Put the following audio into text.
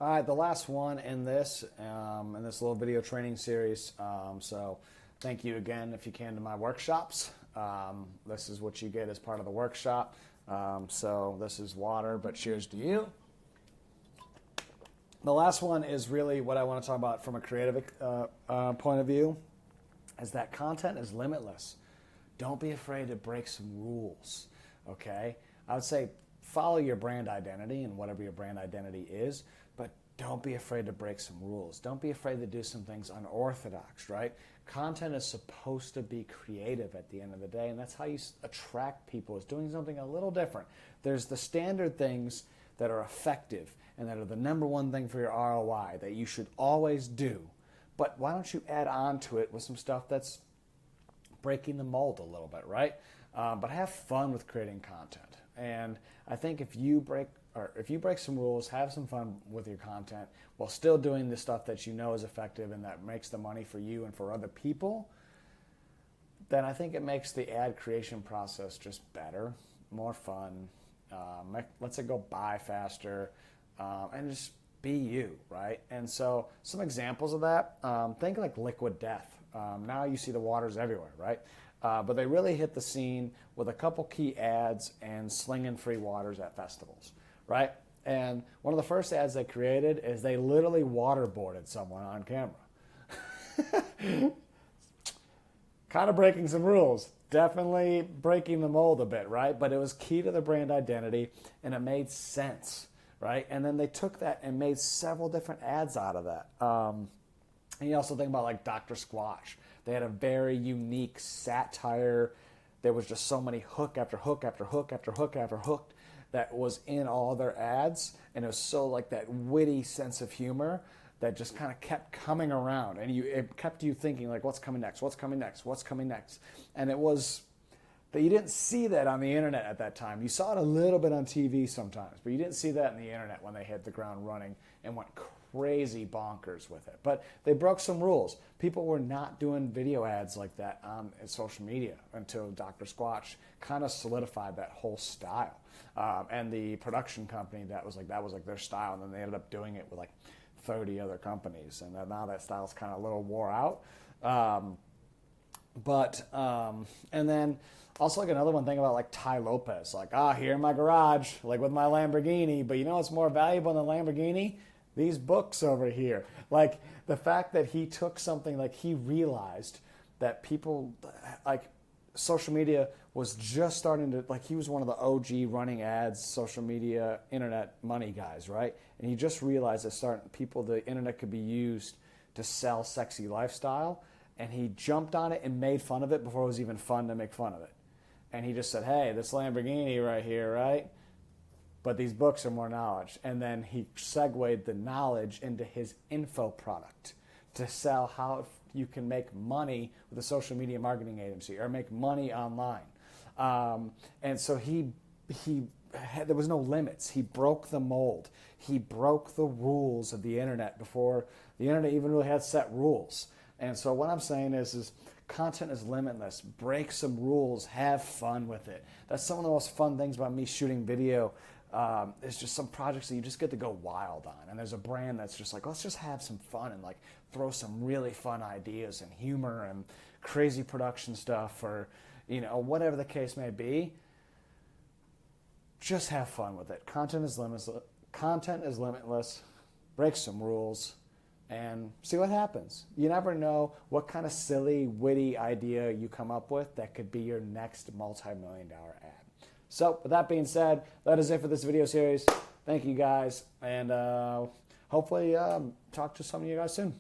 All right, the last one in this little video training series. So thank you again if you came to my workshops. This is what you get as part of the workshop. So this is water, but cheers to you. The last one is really what I want to talk about from a creative point of view, is that content is limitless. Don't be afraid to break some rules, okay? I would say follow your brand identity and whatever your brand identity is, but don't be afraid to break some rules. Don't be afraid to do some things unorthodox, right? Content is supposed to be creative at the end of the day, and that's how you attract people, is doing something a little different. There's the standard things that are effective and that are the number one thing for your ROI that you should always do. But why don't you add on to it with some stuff that's breaking the mold a little bit, right? But have fun with creating content. And I think if you break some rules, have some fun with your content while still doing the stuff that you know is effective and that makes the money for you and for other people, then I think it makes the ad creation process just better, more fun, lets it go by faster, and just be you, right? And so some examples of that, think like Liquid Death. Now you see the waters everywhere, right? But they really hit the scene with a couple key ads and slinging free waters at festivals, right? And one of the first ads they created is they literally waterboarded someone on camera. Kind of breaking some rules. Definitely breaking the mold a bit, right? But it was key to the brand identity, and it made sense, right? And then they took that and made several different ads out of that. And you also think about like Dr. Squatch. They had a very unique satire. There was just so many hook after hook after hook after hook after hook that was in all their ads. And it was so like that witty sense of humor that just kind of kept coming around. And it kept you thinking like, what's coming next? What's coming next? What's coming next? And it was that you didn't see that on the internet at that time. You saw it a little bit on TV sometimes, but you didn't see that in the internet when they hit the ground running and went crazy bonkers with it. But they broke some rules. People were not doing video ads like that on social media until Dr. Squatch kind of solidified that whole style. And the production company that was like their style, and then they ended up doing it with like 30 other companies, and now that style's kind of a little wore out. And then also like another one thing about like Tai Lopez, like, here in my garage, like with my Lamborghini, but you know what's more valuable than the Lamborghini? These books over here. Like the fact that he took something, like he realized that people, like social media was just starting to, like he was one of the OG running ads, social media, internet money guys, right? And he just realized that the internet could be used to sell sexy lifestyle. And he jumped on it and made fun of it before it was even fun to make fun of it. And he just said, hey, this Lamborghini right here, right? But these books are more knowledge. And then he segued the knowledge into his info product to sell how you can make money with a social media marketing agency or make money online. And so there was no limits. He broke the mold. He broke the rules of the internet before the internet even really had set rules. And so what I'm saying is content is limitless. Break some rules. Have fun with it. That's some of the most fun things about me shooting video. It's just some projects that you just get to go wild on. And there's a brand that's just like, let's just have some fun and like throw some really fun ideas and humor and crazy production stuff, or whatever the case may be. Just have fun with it. Content is limitless. Break some rules and see what happens. You never know what kind of silly, witty idea you come up with that could be your next multi-million-dollar ad. So with that being said, that is it for this video series. Thank you guys, and hopefully talk to some of you guys soon.